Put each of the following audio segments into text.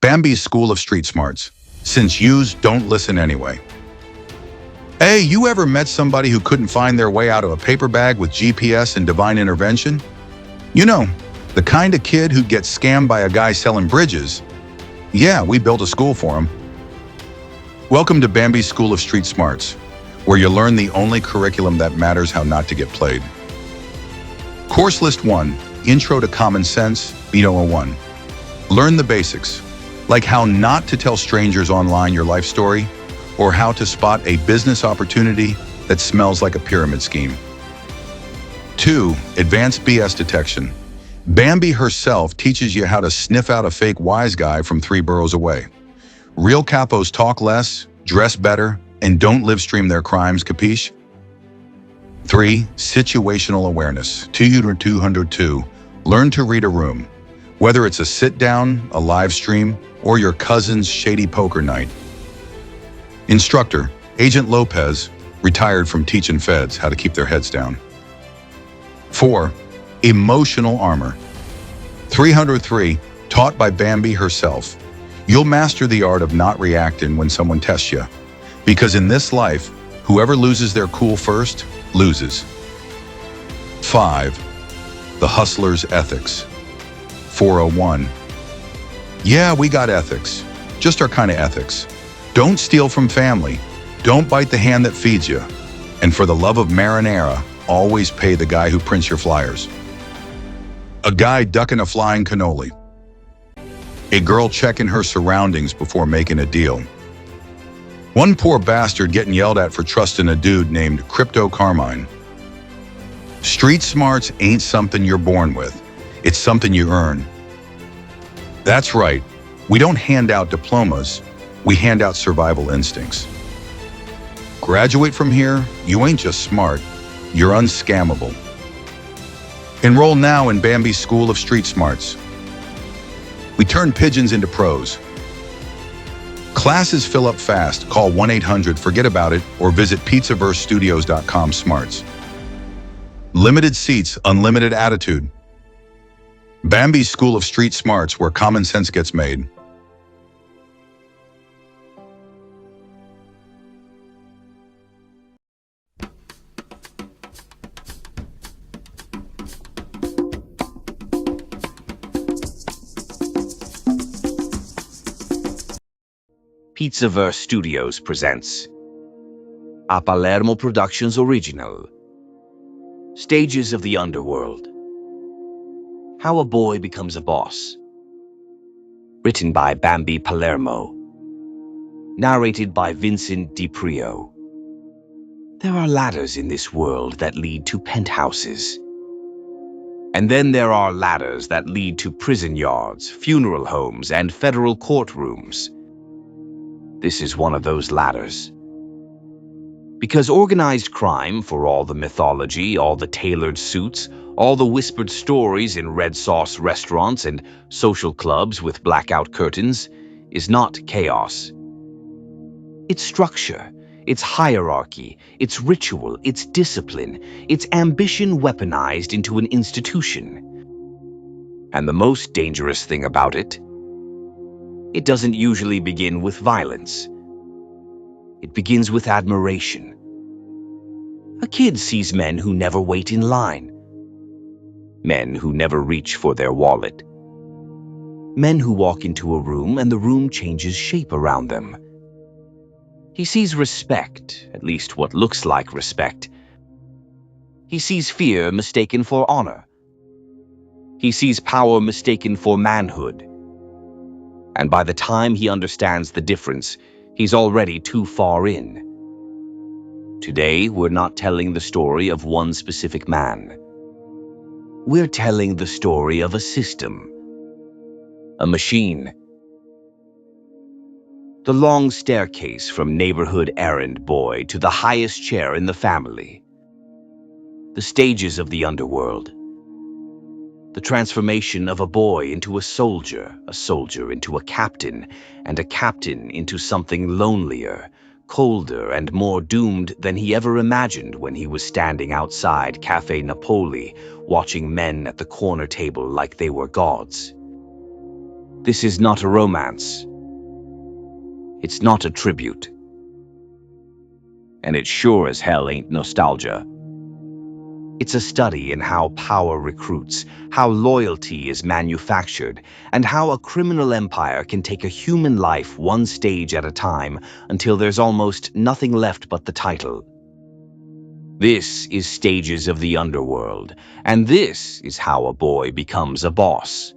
Bambi's School of Street Smarts. Since yous don't listen anyway. Hey, you ever met somebody who couldn't find their way out of a paper bag with GPS and divine intervention? You know, the kind of kid who gets scammed by a guy selling bridges. Yeah, we built a school for him. Welcome to Bambi's School of Street Smarts, where you learn the only curriculum that matters how not to get played. Course List 1, Intro to Common Sense, Beat 101. Learn the basics, like how not to tell strangers online your life story, or how to spot a business opportunity that smells like a pyramid scheme. 2. Advanced BS Detection. Bambi herself teaches you how to sniff out a fake wise guy from 3 boroughs away. Real capos talk less, dress better, and don't live stream their crimes, capiche? 3. Situational Awareness. 202. Learn to read a room, whether it's a sit-down, a live stream, or your cousin's shady poker night. Instructor, Agent Lopez, retired from teaching feds how to keep their heads down. 4. Emotional Armor. 303, taught by Bambi herself. You'll master the art of not reacting when someone tests you, because in this life, whoever loses their cool first, loses. 5. The Hustler's Ethics. 401. Yeah, we got ethics, just our kind of ethics. Don't steal from family, don't bite the hand that feeds you, and for the love of marinara, always pay the guy who prints your flyers. A guy ducking a flying cannoli. A girl checking her surroundings before making a deal. One poor bastard getting yelled at for trusting a dude named Crypto Carmine. Street smarts ain't something you're born with. It's something you earn. That's right. We don't hand out diplomas. We hand out survival instincts. Graduate from here, you ain't just smart. You're unscammable. Enroll now in Bambi's School of Street Smarts. We turn pigeons into pros. Classes fill up fast. Call 1-800-FORGET-ABOUT-IT or visit pizzaversestudios.com smarts. Limited seats, unlimited attitude. Bambi's School of Street Smarts, where common sense gets made. Pizzaverse Studios presents a Palermo Productions original, Stages of the Underworld. How a Boy Becomes a Boss. Written by Bambi Palermo. Narrated by Vincent DiPrio. There are ladders in this world that lead to penthouses. And then there are ladders that lead to prison yards, funeral homes, and federal courtrooms. This is one of those ladders. Because organized crime, for all the mythology, all the tailored suits, all the whispered stories in red sauce restaurants and social clubs with blackout curtains, is not chaos. It's structure, it's hierarchy, it's ritual, it's discipline, it's ambition weaponized into an institution. And the most dangerous thing about it doesn't usually begin with violence. It begins with admiration. A kid sees men who never wait in line. Men who never reach for their wallet. Men who walk into a room and the room changes shape around them. He sees respect, at least what looks like respect. He sees fear mistaken for honor. He sees power mistaken for manhood. And by the time he understands the difference, he's already too far in. Today, we're not telling the story of one specific man. We're telling the story of a system. A machine. The long staircase from neighborhood errand boy to the highest chair in the family. The stages of the underworld. The transformation of a boy into a soldier into a captain, and a captain into something lonelier, colder, and more doomed than he ever imagined when he was standing outside Cafe Napoli, watching men at the corner table like they were gods. This is not a romance. It's not a tribute. And it sure as hell ain't nostalgia. It's a study in how power recruits, how loyalty is manufactured, and how a criminal empire can take a human life one stage at a time until there's almost nothing left but the title. This is Stages of the Underworld, and this is how a boy becomes a boss.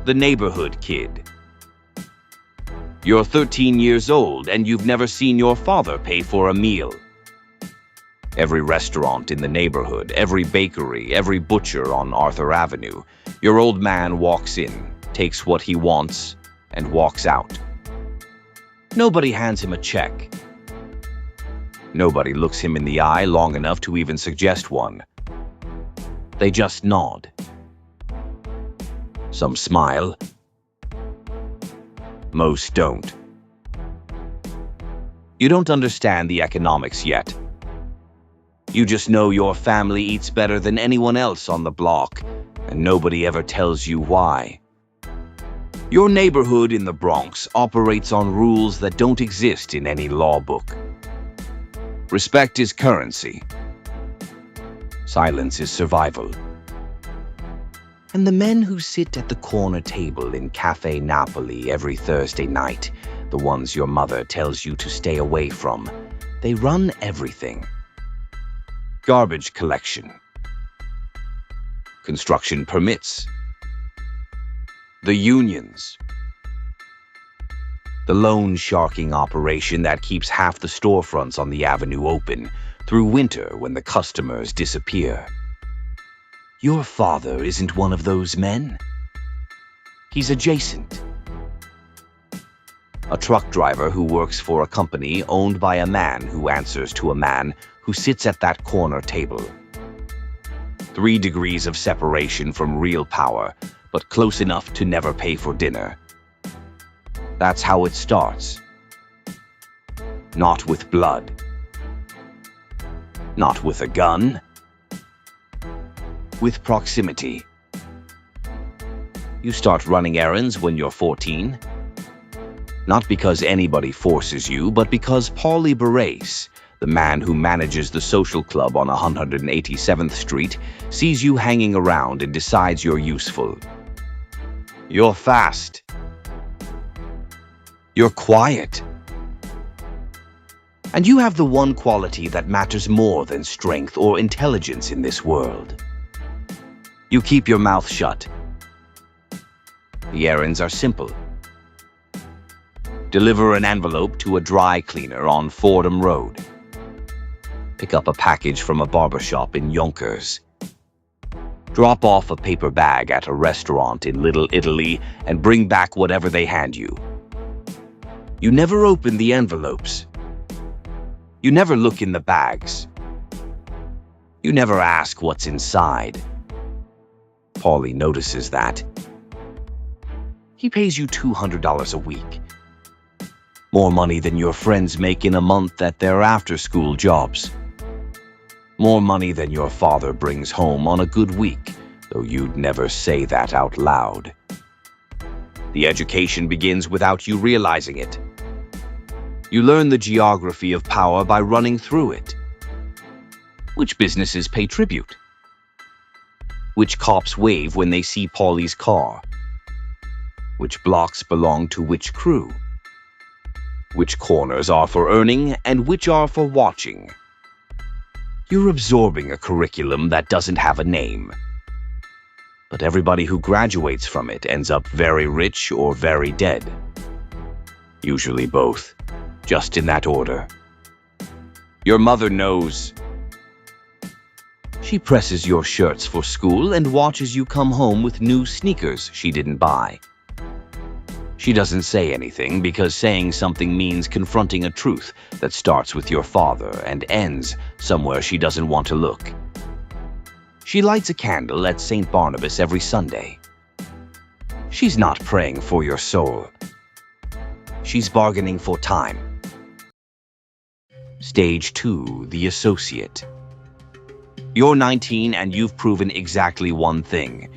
The neighborhood kid. You're 13 years old and you've never seen your father pay for a meal. Every restaurant in the neighborhood, every bakery, every butcher on Arthur Avenue, your old man walks in, takes what he wants, and walks out. Nobody hands him a check. Nobody looks him in the eye long enough to even suggest one. They just nod. Some smile. Most don't. You don't understand the economics yet. You just know your family eats better than anyone else on the block, and nobody ever tells you why. Your neighborhood in the Bronx operates on rules that don't exist in any law book. Respect is currency. Silence is survival. And the men who sit at the corner table in Cafe Napoli every Thursday night, the ones your mother tells you to stay away from, they run everything. Garbage collection. Construction permits. The unions. The loan sharking operation that keeps half the storefronts on the avenue open through winter when the customers disappear. Your father isn't one of those men. He's adjacent. A truck driver who works for a company owned by a man who answers to a man who sits at that corner table. 3 degrees of separation from real power, but close enough to never pay for dinner. That's how it starts. Not with blood. Not with a gun. With proximity. You start running errands when you're 14. Not because anybody forces you, but because Paulie Barres, the man who manages the social club on 187th Street, sees you hanging around and decides you're useful. You're fast. You're quiet. And you have the one quality that matters more than strength or intelligence in this world. You keep your mouth shut. The errands are simple. Deliver an envelope to a dry cleaner on Fordham Road. Pick up a package from a barbershop in Yonkers. Drop off a paper bag at a restaurant in Little Italy and bring back whatever they hand you. You never open the envelopes. You never look in the bags. You never ask what's inside. Paulie notices that. He pays you $200 a week. More money than your friends make in a month at their after-school jobs. More money than your father brings home on a good week, though you'd never say that out loud. The education begins without you realizing it. You learn the geography of power by running through it. Which businesses pay tribute? Which cops wave when they see Paulie's car? Which blocks belong to which crew? Which corners are for earning and which are for watching? You're absorbing a curriculum that doesn't have a name. But everybody who graduates from it ends up very rich or very dead. Usually both, just in that order. Your mother knows. She presses your shirts for school and watches you come home with new sneakers she didn't buy. She doesn't say anything because saying something means confronting a truth that starts with your father and ends somewhere she doesn't want to look. She lights a candle at St. Barnabas every Sunday. She's not praying for your soul. She's bargaining for time. Stage 2, the associate. You're 19 and you've proven exactly one thing.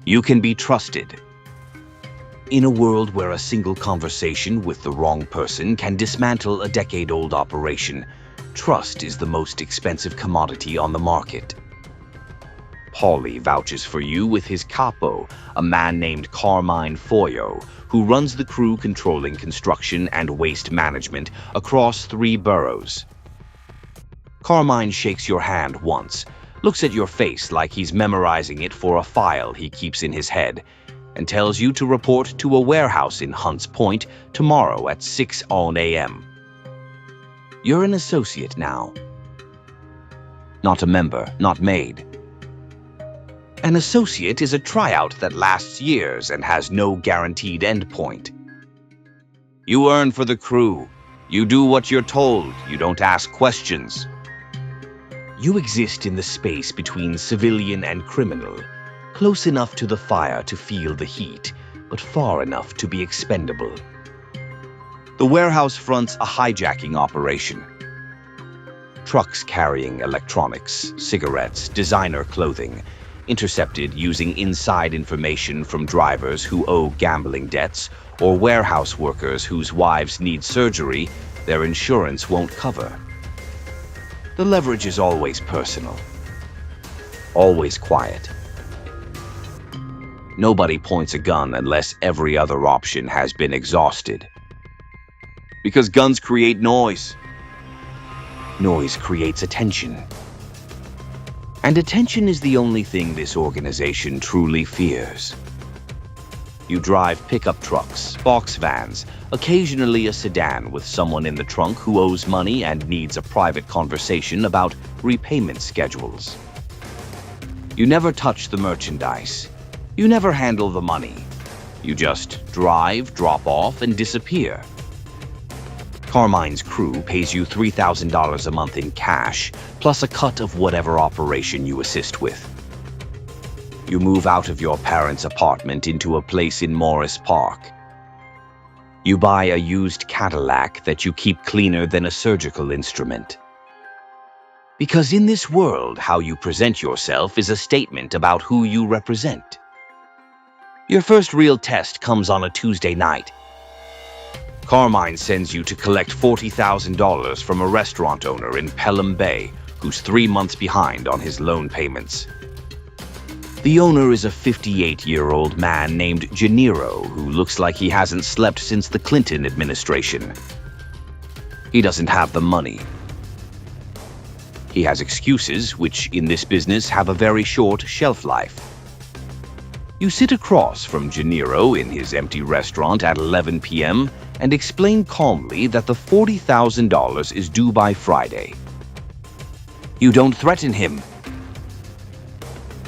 You can be trusted. In a world where a single conversation with the wrong person can dismantle a decade-old operation, trust is the most expensive commodity on the market. Paulie vouches for you with his capo, a man named Carmine Foyo, who runs the crew controlling construction and waste management across 3 boroughs. Carmine shakes your hand once, looks at your face like he's memorizing it for a file he keeps in his head, and tells you to report to a warehouse in Hunts Point tomorrow at 6 a.m. You're an associate now. Not a member, not made. An associate is a tryout that lasts years and has no guaranteed endpoint. You earn for the crew. You do what you're told. You don't ask questions. You exist in the space between civilian and criminal, close enough to the fire to feel the heat, but far enough to be expendable. The warehouse fronts a hijacking operation. Trucks carrying electronics, cigarettes, designer clothing, intercepted using inside information from drivers who owe gambling debts or warehouse workers whose wives need surgery their insurance won't cover. The leverage is always personal, always quiet. Nobody points a gun unless every other option has been exhausted. Because guns create noise. Noise creates attention. And attention is the only thing this organization truly fears. You drive pickup trucks, box vans, occasionally a sedan with someone in the trunk who owes money and needs a private conversation about repayment schedules. You never touch the merchandise. You never handle the money. You just drive, drop off, and disappear. Carmine's crew pays you $3,000 a month in cash, plus a cut of whatever operation you assist with. You move out of your parents' apartment into a place in Morris Park. You buy a used Cadillac that you keep cleaner than a surgical instrument. Because in this world, how you present yourself is a statement about who you represent. Your first real test comes on a Tuesday night. Carmine sends you to collect $40,000 from a restaurant owner in Pelham Bay who's 3 months behind on his loan payments. The owner is a 58-year-old man named Gennaro who looks like he hasn't slept since the Clinton administration. He doesn't have the money. He has excuses, which in this business have a very short shelf life. You sit across from Gennaro in his empty restaurant at 11 p.m. and explain calmly that the $40,000 is due by Friday. You don't threaten him.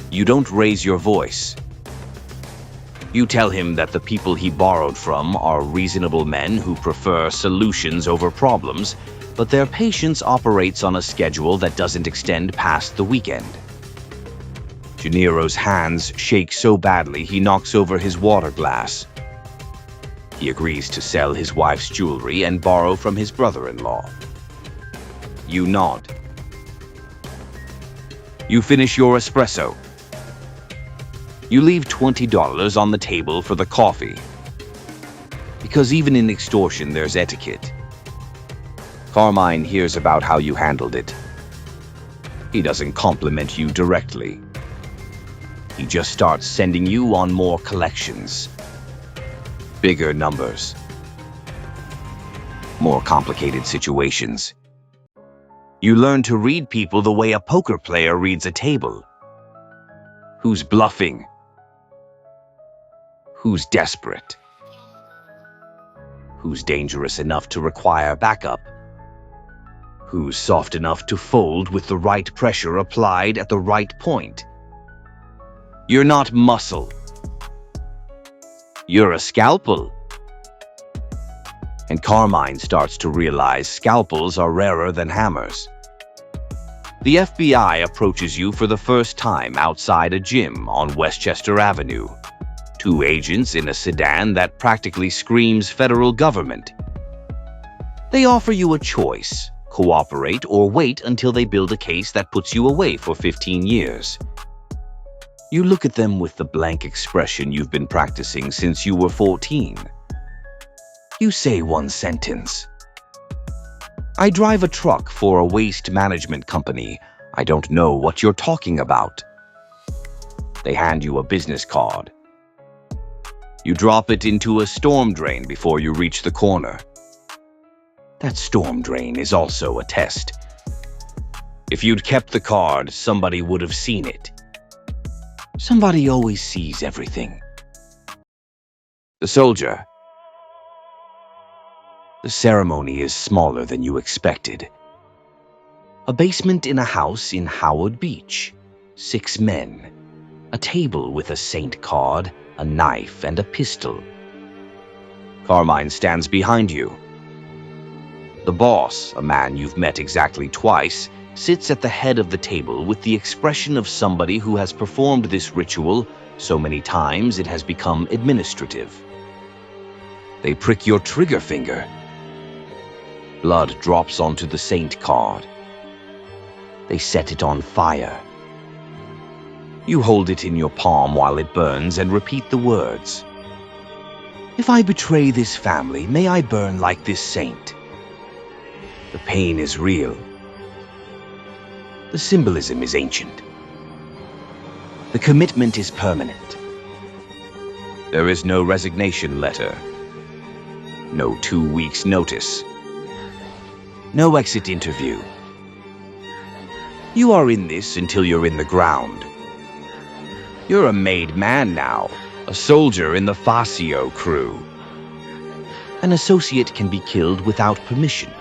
You don't raise your voice. You tell him that the people he borrowed from are reasonable men who prefer solutions over problems, but their patience operates on a schedule that doesn't extend past the weekend. Gennaro's hands shake so badly he knocks over his water glass. He agrees to sell his wife's jewelry and borrow from his brother-in-law. You nod. You finish your espresso. You leave $20 on the table for the coffee. Because even in extortion there's etiquette. Carmine hears about how you handled it. He doesn't compliment you directly. He just starts sending you on more collections. Bigger numbers. More complicated situations. You learn to read people the way a poker player reads a table. Who's bluffing? Who's desperate? Who's dangerous enough to require backup? Who's soft enough to fold with the right pressure applied at the right point? You're not muscle. You're a scalpel. And Carmine starts to realize scalpels are rarer than hammers. The FBI approaches you for the first time outside a gym on Westchester Avenue. 2 agents in a sedan that practically screams federal government. They offer you a choice: cooperate or wait until they build a case that puts you away for 15 years. You look at them with the blank expression you've been practicing since you were 14. You say one sentence. I drive a truck for a waste management company. I don't know what you're talking about. They hand you a business card. You drop it into a storm drain before you reach the corner. That storm drain is also a test. If you'd kept the card, somebody would have seen it. Somebody always sees everything. The soldier. The ceremony is smaller than you expected. A basement in a house in Howard Beach. 6 men. A table with a saint card, a knife, and a pistol. Carmine stands behind you. The boss, a man you've met exactly twice, sits at the head of the table with the expression of somebody who has performed this ritual so many times it has become administrative. They prick your trigger finger. Blood drops onto the saint card. They set it on fire. You hold it in your palm while it burns and repeat the words. If I betray this family, may I burn like this saint. The pain is real. The symbolism is ancient. The commitment is permanent. There is no resignation letter. No 2 weeks' notice. No exit interview. You are in this until you're in the ground. You're a made man now, a soldier in the Fascio crew. An associate can be killed without permission.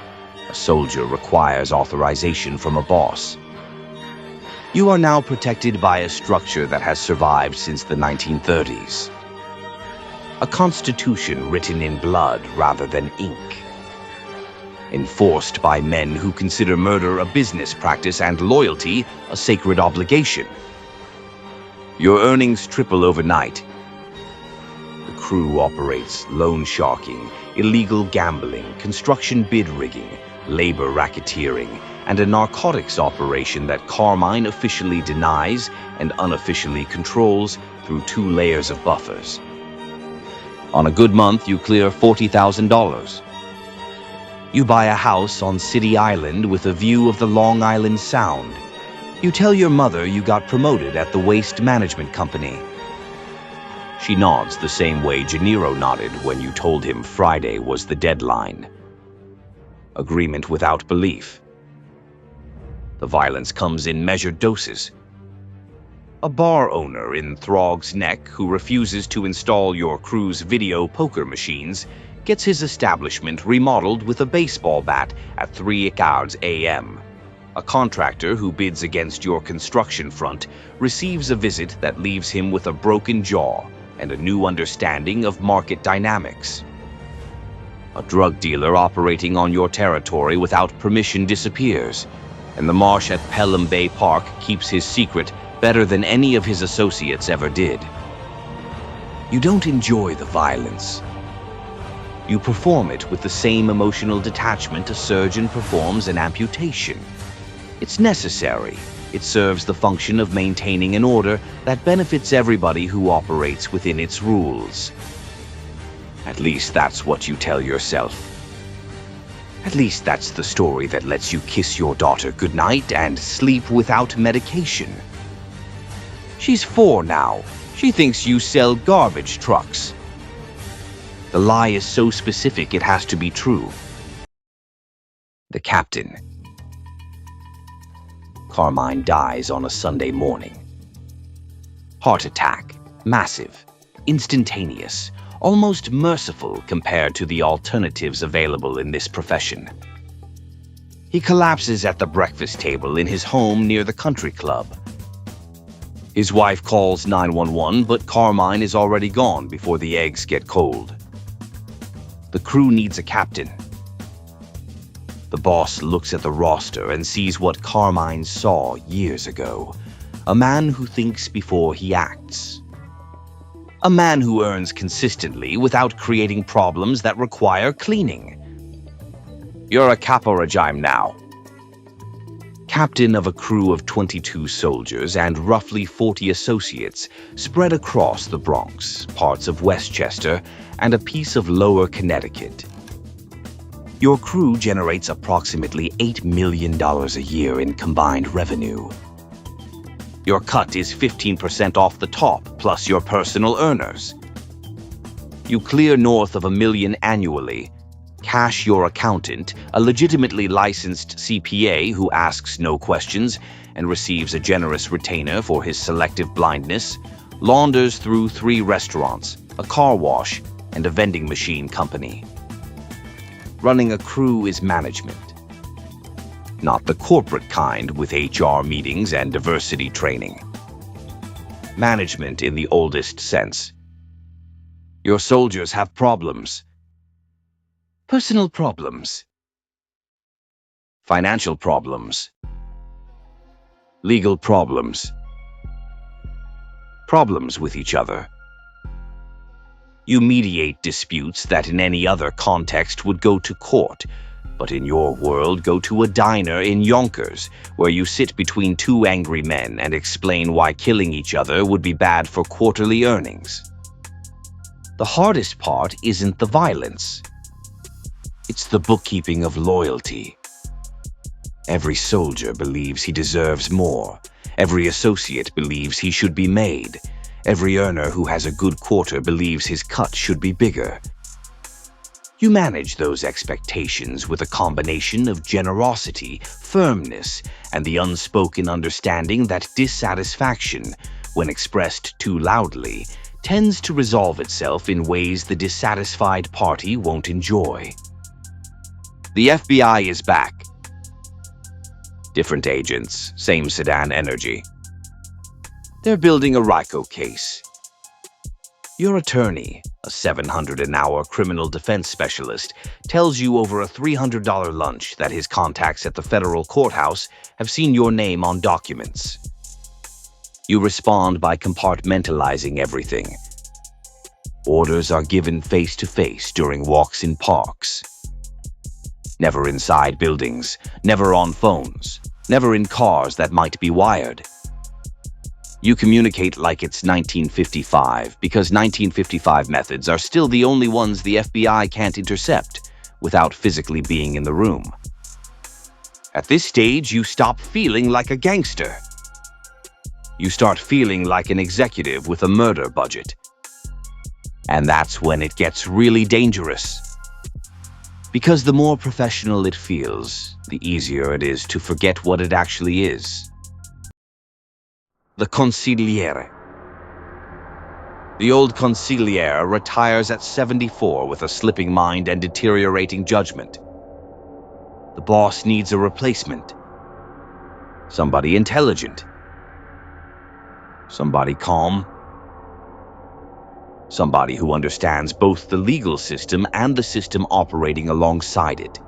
A soldier requires authorization from a boss. You are now protected by a structure that has survived since the 1930s. A constitution written in blood rather than ink. Enforced by men who consider murder a business practice and loyalty a sacred obligation. Your earnings triple overnight. The crew operates loan sharking, illegal gambling, construction bid rigging, labor racketeering, and a narcotics operation that Carmine officially denies and unofficially controls through 2 layers of buffers. On a good month, you clear $40,000. You buy a house on City Island with a view of the Long Island Sound. You tell your mother you got promoted at the waste management company. She nods the same way Gennaro nodded when you told him Friday was the deadline. Agreement without belief. The violence comes in measured doses. A bar owner in Throg's Neck who refuses to install your crew's video poker machines gets his establishment remodeled with a baseball bat at 3:00 a.m. A contractor who bids against your construction front receives a visit that leaves him with a broken jaw and a new understanding of market dynamics. A drug dealer operating on your territory without permission disappears, and the marsh at Pelham Bay Park keeps his secret better than any of his associates ever did. You don't enjoy the violence. You perform it with the same emotional detachment a surgeon performs an amputation. It's necessary. It serves the function of maintaining an order that benefits everybody who operates within its rules. At least that's what you tell yourself. At least that's the story that lets you kiss your daughter goodnight and sleep without medication. She's 4 now. She thinks you sell garbage trucks. The lie is so specific it has to be true. The captain. Carmine dies on a Sunday morning. Heart attack. Massive. Instantaneous. Almost merciful compared to the alternatives available in this profession. He collapses at the breakfast table in his home near the country club. His wife calls 911, but Carmine is already gone before the eggs get cold. The crew needs a captain. The boss looks at the roster and sees what Carmine saw years ago. A man who thinks before he acts. A man who earns consistently without creating problems that require cleaning. You're a capo regime now. Captain of a crew of 22 soldiers and roughly 40 associates spread across the Bronx, parts of Westchester, and a piece of lower Connecticut. Your crew generates approximately $8 million a year in combined revenue. Your cut is 15% off the top, plus your personal earners. You clear north of $1 million annually. Cash your accountant, a legitimately licensed CPA who asks no questions and receives a generous retainer for his selective blindness, launders through 3 restaurants, a car wash, and a vending machine company. Running a crew is management. Not the corporate kind with HR meetings and diversity training. Management in the oldest sense. Your soldiers have problems. Personal problems. Financial problems. Legal problems. Problems with each other. You mediate disputes that in any other context would go to court, but in your world go to a diner in Yonkers, where you sit between 2 angry men and explain why killing each other would be bad for quarterly earnings. The hardest part isn't the violence. It's the bookkeeping of loyalty. Every soldier believes he deserves more. Every associate believes he should be made. Every earner who has a good quarter believes his cut should be bigger. You manage those expectations with a combination of generosity, firmness, and the unspoken understanding that dissatisfaction, when expressed too loudly, tends to resolve itself in ways the dissatisfied party won't enjoy. The FBI is back. Different agents, same sedan energy. They're building a RICO case. Your attorney, a $700 an hour criminal defense specialist, tells you over a $300 lunch that his contacts at the federal courthouse have seen your name on documents. You respond by compartmentalizing everything. Orders are given face-to-face during walks in parks. Never inside buildings, never on phones, never in cars that might be wired. You communicate like it's 1955 because 1955 methods are still the only ones the FBI can't intercept without physically being in the room. At this stage, you stop feeling like a gangster. You start feeling like an executive with a murder budget. And that's when it gets really dangerous. Because the more professional it feels, the easier it is to forget what it actually is. The consigliere. The old consigliere retires at 74 with a slipping mind and deteriorating judgment. The boss needs a replacement. Somebody intelligent. Somebody calm. Somebody who understands both the legal system and the system operating alongside it.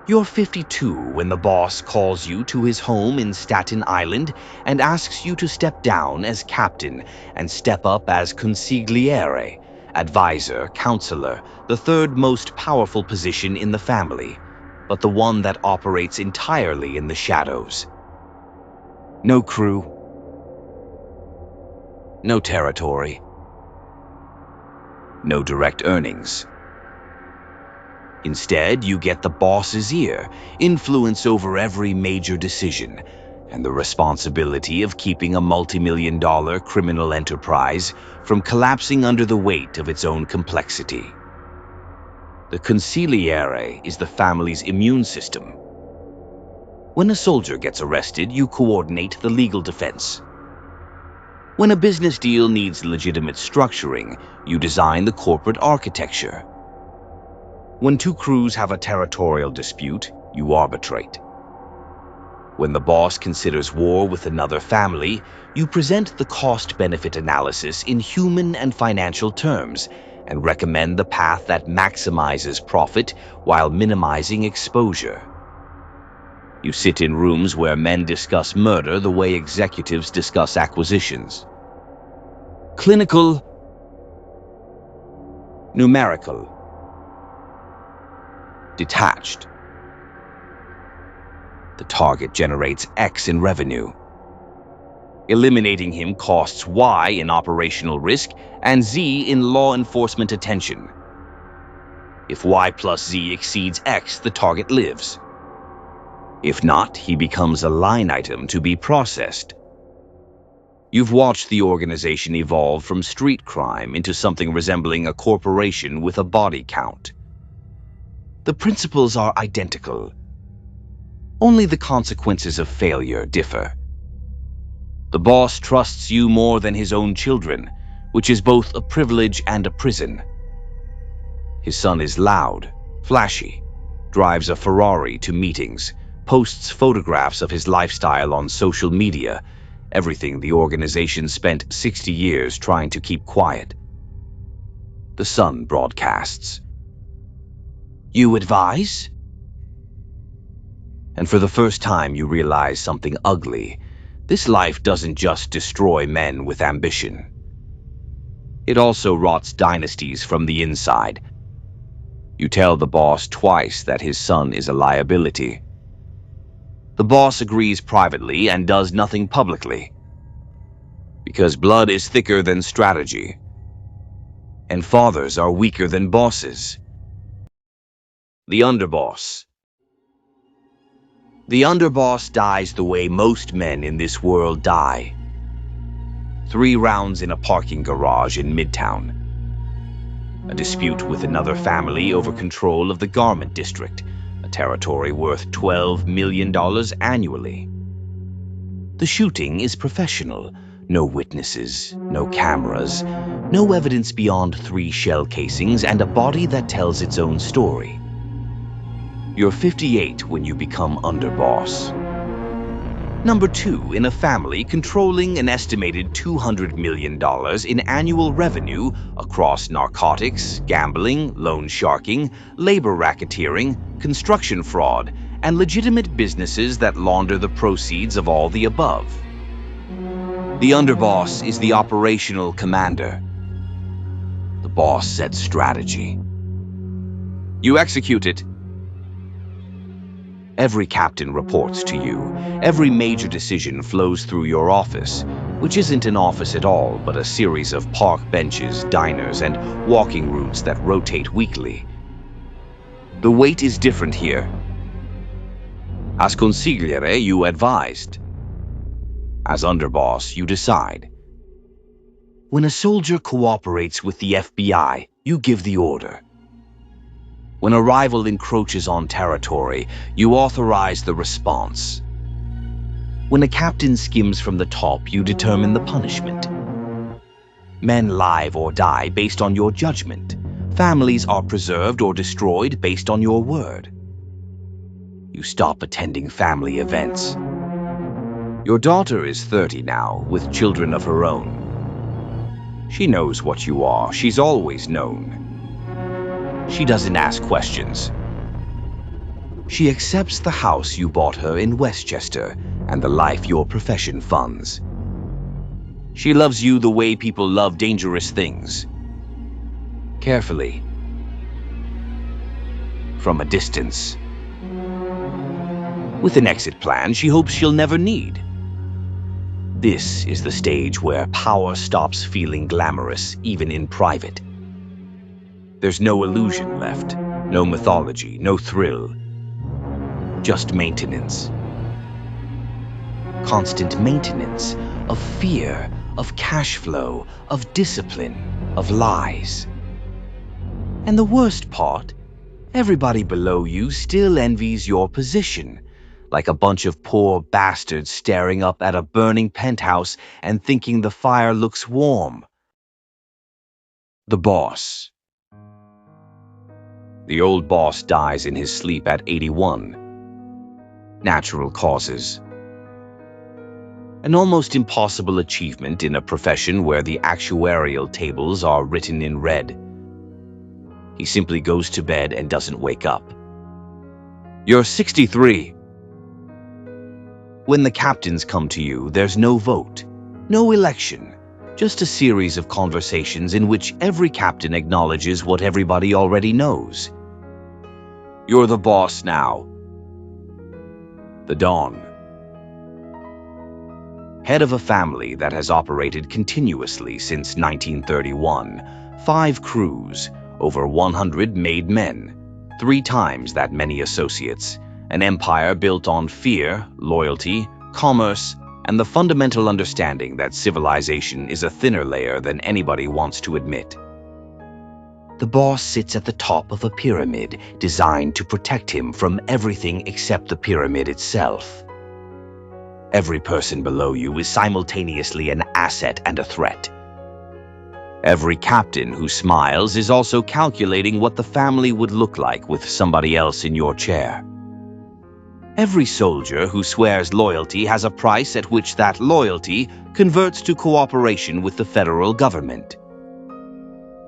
You're 52 when the boss calls you to his home in Staten Island and asks you to step down as captain and step up as consigliere, advisor, counselor, the third most powerful position in the family, but the one that operates entirely in the shadows. No crew. No territory. No direct earnings. Instead, you get the boss's ear, influence over every major decision, and the responsibility of keeping a multi-million-dollar criminal enterprise from collapsing under the weight of its own complexity. The consigliere is the family's immune system. When a soldier gets arrested, you coordinate the legal defense. When a business deal needs legitimate structuring, you design the corporate architecture. When 2 crews have a territorial dispute, you arbitrate. When the boss considers war with another family, you present the cost-benefit analysis in human and financial terms and recommend the path that maximizes profit while minimizing exposure. You sit in rooms where men discuss murder the way executives discuss acquisitions. Clinical, numerical, detached. the target generates X in revenue. Eliminating him costs Y in operational risk and Z in law enforcement attention. If Y plus Z exceeds X, the target lives. If not, he becomes a line item to be processed. You've watched the organization evolve from street crime into something resembling a corporation with a body count. The principles are identical. Only the consequences of failure differ. The boss trusts you more than his own children, which is both a privilege and a prison. His son is loud, flashy, drives a Ferrari to meetings, posts photographs of his lifestyle on social media, everything the organization spent 60 years trying to keep quiet. The son broadcasts, "You advise?" And for the first time you realize something ugly. This life doesn't just destroy men with ambition. It also rots dynasties from the inside. You tell the boss twice that his son is a liability. The boss agrees privately and does nothing publicly. Because blood is thicker than strategy. And fathers are weaker than bosses. The underboss. The underboss dies the way most men in this world die. 3 rounds in a parking garage in Midtown. A dispute with another family over control of the garment district, a territory worth $12 million annually. The shooting is professional. No witnesses, no cameras, no evidence beyond 3 shell casings and a body that tells its own story. You're 58 when you become underboss. Number 2 in a family controlling an estimated $200 million in annual revenue across narcotics, gambling, loan sharking, labor racketeering, construction fraud, and legitimate businesses that launder the proceeds of all the above. The underboss is the operational commander. The boss sets strategy. You execute it. Every captain reports to you. Every major decision flows through your office, which isn't an office at all, but a series of park benches, diners, and walking routes that rotate weekly. The weight is different here. As consigliere, you advised. As underboss, you decide. When a soldier cooperates with the FBI, you give the order. When a rival encroaches on territory, you authorize the response. When a captain skims from the top, you determine the punishment. Men live or die based on your judgment. Families are preserved or destroyed based on your word. You stop attending family events. Your daughter is 30 now, with children of her own. She knows what you are. She's always known. She doesn't ask questions. She accepts the house you bought her in Westchester and the life your profession funds. She loves you the way people love dangerous things. Carefully. From a distance. With an exit plan she hopes she'll never need. This is the stage where power stops feeling glamorous, even in private. There's no illusion left, no mythology, no thrill. Just maintenance. Constant maintenance of fear, of cash flow, of discipline, of lies. And the worst part, everybody below you still envies your position, like a bunch of poor bastards staring up at a burning penthouse and thinking the fire looks warm. The boss. The old boss dies in his sleep at 81. Natural causes. An almost impossible achievement in a profession where the actuarial tables are written in red. He simply goes to bed and doesn't wake up. You're 63. When the captains come to you, there's no vote, no election, just a series of conversations in which every captain acknowledges what everybody already knows. You're the boss now. The Dawn. Head of a family that has operated continuously since 1931, 5 crews, over 100 made men, 3 times that many associates, an empire built on fear, loyalty, commerce, and the fundamental understanding that civilization is a thinner layer than anybody wants to admit. The boss sits at the top of a pyramid designed to protect him from everything except the pyramid itself. Every person below you is simultaneously an asset and a threat. Every captain who smiles is also calculating what the family would look like with somebody else in your chair. Every soldier who swears loyalty has a price at which that loyalty converts to cooperation with the federal government.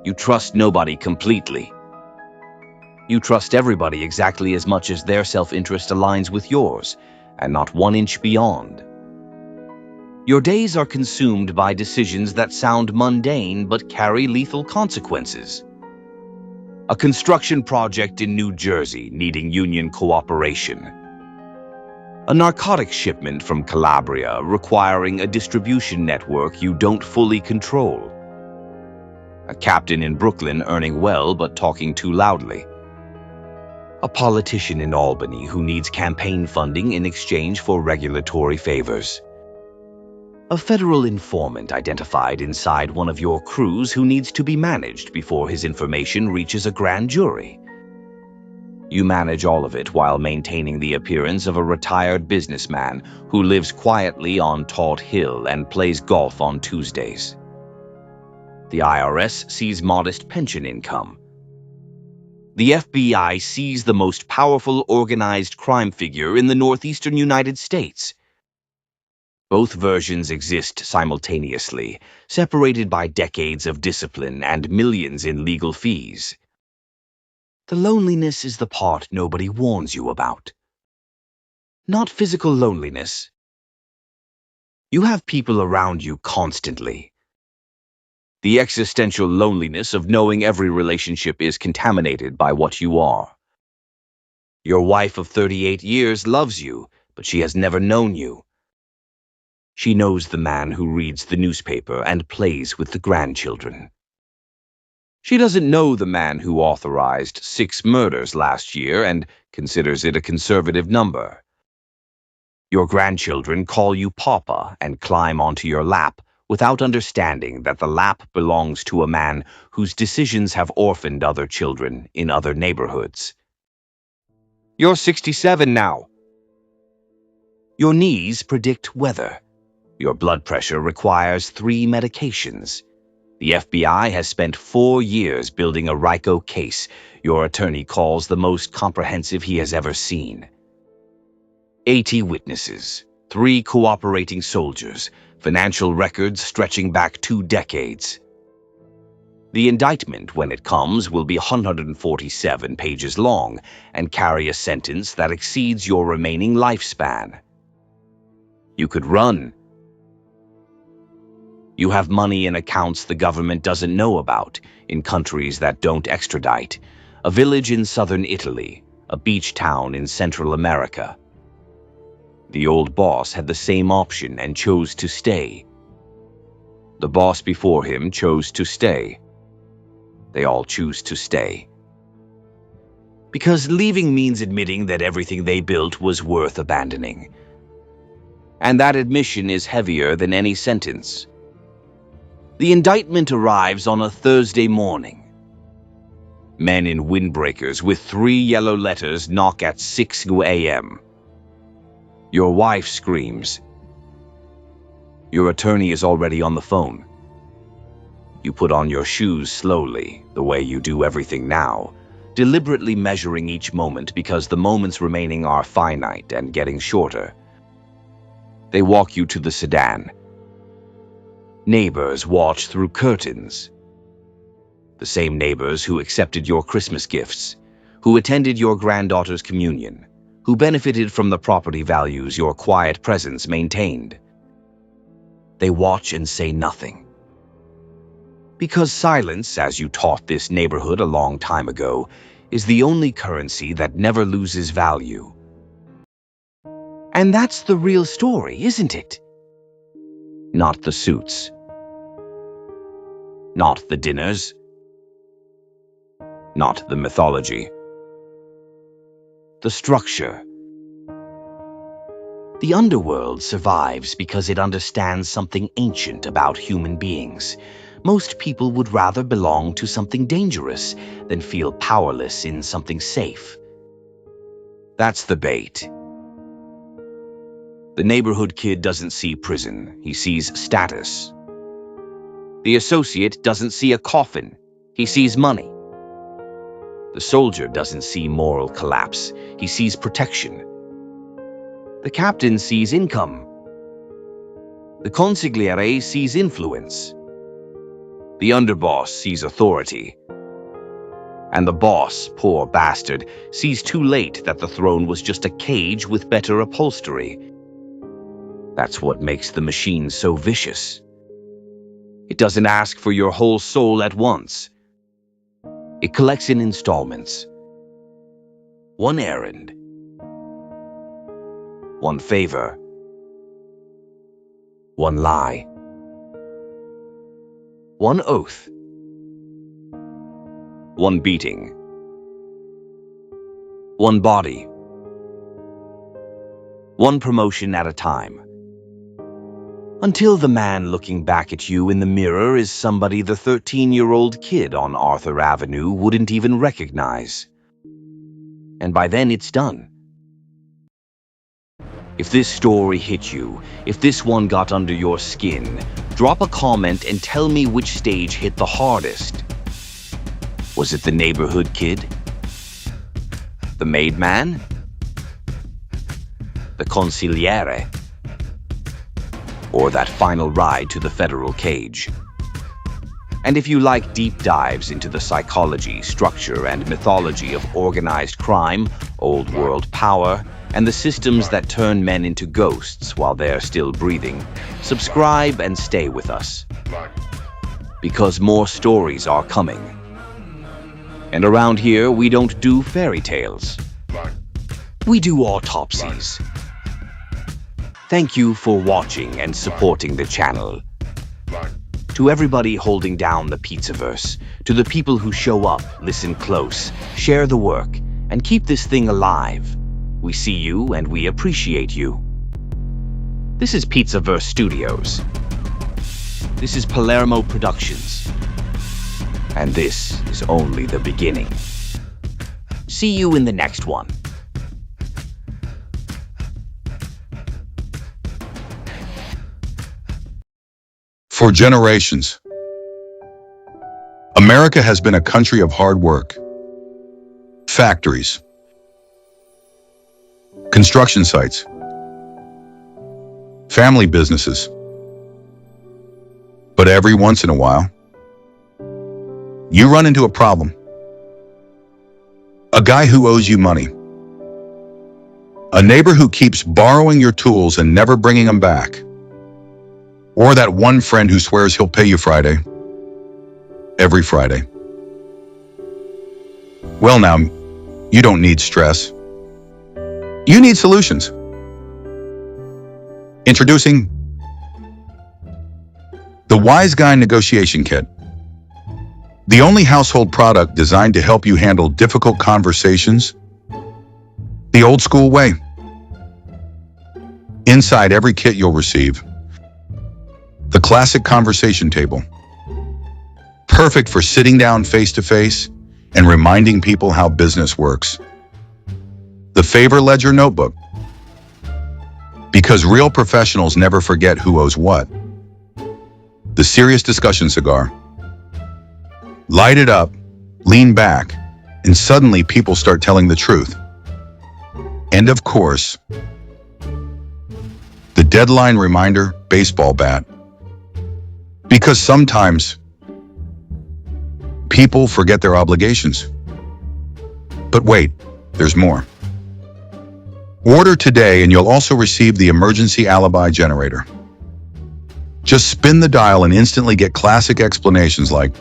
You trust nobody completely. You trust everybody exactly as much as their self-interest aligns with yours, and not 1 inch beyond. Your days are consumed by decisions that sound mundane but carry lethal consequences. A construction project in New Jersey needing union cooperation. A narcotics shipment from Calabria requiring a distribution network you don't fully control. A captain in Brooklyn earning well but talking too loudly. A politician in Albany who needs campaign funding in exchange for regulatory favors. A federal informant identified inside one of your crews who needs to be managed before his information reaches a grand jury. You manage all of it while maintaining the appearance of a retired businessman who lives quietly on Taut Hill and plays golf on Tuesdays. The IRS sees modest pension income. The FBI sees the most powerful organized crime figure in the northeastern United States. Both versions exist simultaneously, separated by decades of discipline and millions in legal fees. The loneliness is the part nobody warns you about. Not physical loneliness. You have people around you constantly. The existential loneliness of knowing every relationship is contaminated by what you are. Your wife of 38 years loves you, but she has never known you. She knows the man who reads the newspaper and plays with the grandchildren. She doesn't know the man who authorized 6 murders last year and considers it a conservative number. Your grandchildren call you Papa and climb onto your lap without understanding that the lap belongs to a man whose decisions have orphaned other children in other neighborhoods. You're 67 now. Your knees predict weather. Your blood pressure requires 3 medications. The FBI has spent 4 years building a RICO case your attorney calls the most comprehensive he has ever seen. 80 witnesses, 3 cooperating soldiers, financial records stretching back 2 decades. The indictment, when it comes, will be 147 pages long and carry a sentence that exceeds your remaining lifespan. You could run. You have money in accounts the government doesn't know about, in countries that don't extradite, a village in southern Italy, a beach town in Central America. The old boss had the same option and chose to stay. The boss before him chose to stay. They all choose to stay. Because leaving means admitting that everything they built was worth abandoning. And that admission is heavier than any sentence. The indictment arrives on a Thursday morning. Men in windbreakers with 3 yellow letters knock at 6 a.m. Your wife screams. Your attorney is already on the phone. You put on your shoes slowly, the way you do everything now, deliberately measuring each moment because the moments remaining are finite and getting shorter. They walk you to the sedan. Neighbors watch through curtains. The same neighbors who accepted your Christmas gifts, who attended your granddaughter's communion, who benefited from the property values your quiet presence maintained. They watch and say nothing. Because silence, as you taught this neighborhood a long time ago, is the only currency that never loses value. And that's the real story, isn't it? Not the suits. Not the dinners. Not the mythology. The structure. The underworld survives because it understands something ancient about human beings. Most people would rather belong to something dangerous than feel powerless in something safe. That's the bait. The neighborhood kid doesn't see prison, he sees status. The associate doesn't see a coffin, he sees money. The soldier doesn't see moral collapse, he sees protection. The captain sees income. The consigliere sees influence. The underboss sees authority. And the boss, poor bastard, sees too late that the throne was just a cage with better upholstery. That's what makes the machine so vicious. It doesn't ask for your whole soul at once. It collects in installments. One errand. One favor. One lie. One oath. One beating. One body. One promotion at a time. Until the man looking back at you in the mirror is somebody the 13-year-old kid on Arthur Avenue wouldn't even recognize. And by then it's done. If this story hit you, if this one got under your skin, drop a comment and tell me which stage hit the hardest. Was it the neighborhood kid? The maid man? The consigliere? Or that final ride to the federal cage? And if you like deep dives into the psychology, structure, and mythology of organized crime, old world power, and the systems that turn men into ghosts while they're still breathing, subscribe and stay with us. Because more stories are coming. And around here, we don't do fairy tales. We do autopsies. Thank you for watching and supporting the channel. To everybody holding down the Pizzaverse, to the people who show up, listen close, share the work, and keep this thing alive. We see you and we appreciate you. This is Pizzaverse Studios. This is Palermo Productions. And this is only the beginning. See you in the next one. For generations, America has been a country of hard work. Factories, construction sites, family businesses. But every once in a while, you run into a problem. A guy who owes you money. A neighbor who keeps borrowing your tools and never bringing them back. Or that one friend who swears he'll pay you Friday. Every Friday. Well now, you don't need stress. You need solutions. Introducing the Wise Guy Negotiation Kit. The only household product designed to help you handle difficult conversations the old school way. Inside every kit you'll receive the classic conversation table. Perfect for sitting down face to face and reminding people how business works. The favor ledger notebook. Because real professionals never forget who owes what. The serious discussion cigar. Light it up, lean back, and suddenly people start telling the truth. And of course, the deadline reminder baseball bat. Because sometimes people forget their obligations. But wait, there's more. Order today and you'll also receive the emergency alibi generator. Just spin the dial and instantly get classic explanations like,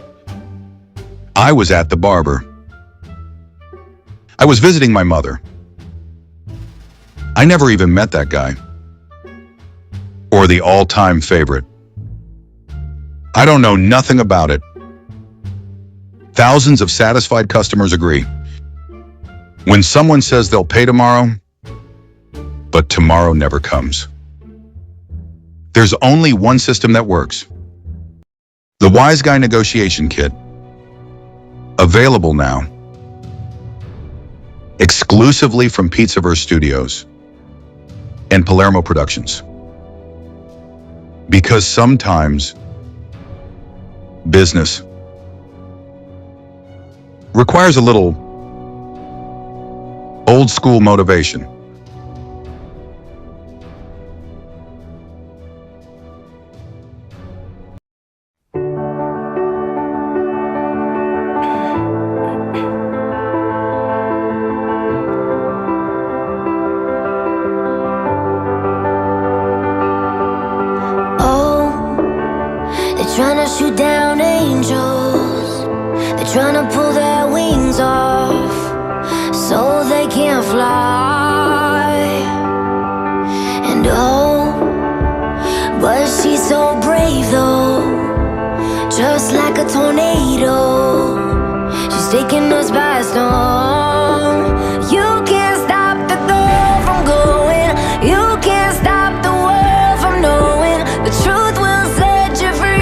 I was at the barber. I was visiting my mother. I never even met that guy. Or the all-time favorite. I don't know nothing about it. Thousands of satisfied customers agree. When someone says they'll pay tomorrow, but tomorrow never comes. There's only one system that works. The Wise Guy Negotiation Kit. Available now. Exclusively from Pizzaverse Studios and Palermo Productions. Because sometimes business requires a little old school motivation. Trying to shoot down angels, they're trying to pull their wings off so they can't fly. And oh, but she's so brave though, just like a tornado. She's taking us by storm. You can't stop the girl from going. You can't stop the world from knowing the truth will set you free.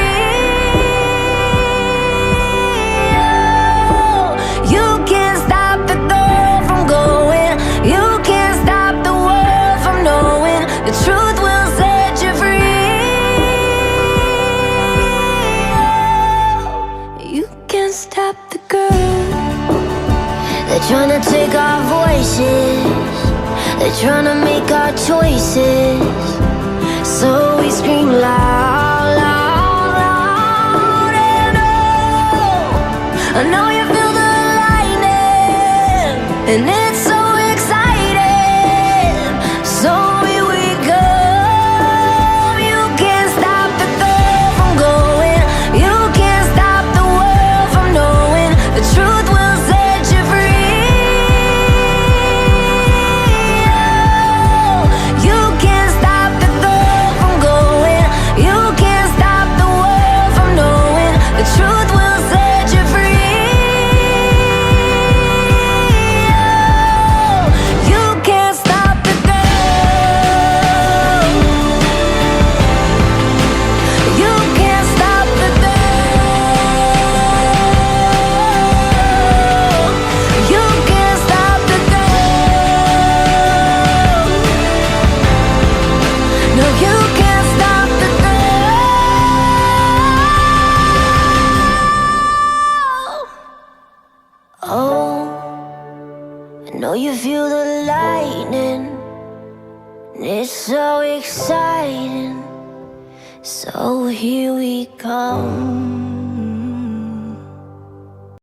They're trying to take our voices, they're trying to make our choices, so we scream loud, loud, loud. And oh, I know you feel the lightning, and it's so exciting, so here we come. You can't stop the girl from going. You can't stop the world from knowing the truth will set you free. The truth will set you free. You can't stop the girl. You can't stop the girl. You can't stop the girl. No, you can't stop the girl. Oh, I know you feel the lightning, and it's so exciting, so here we come.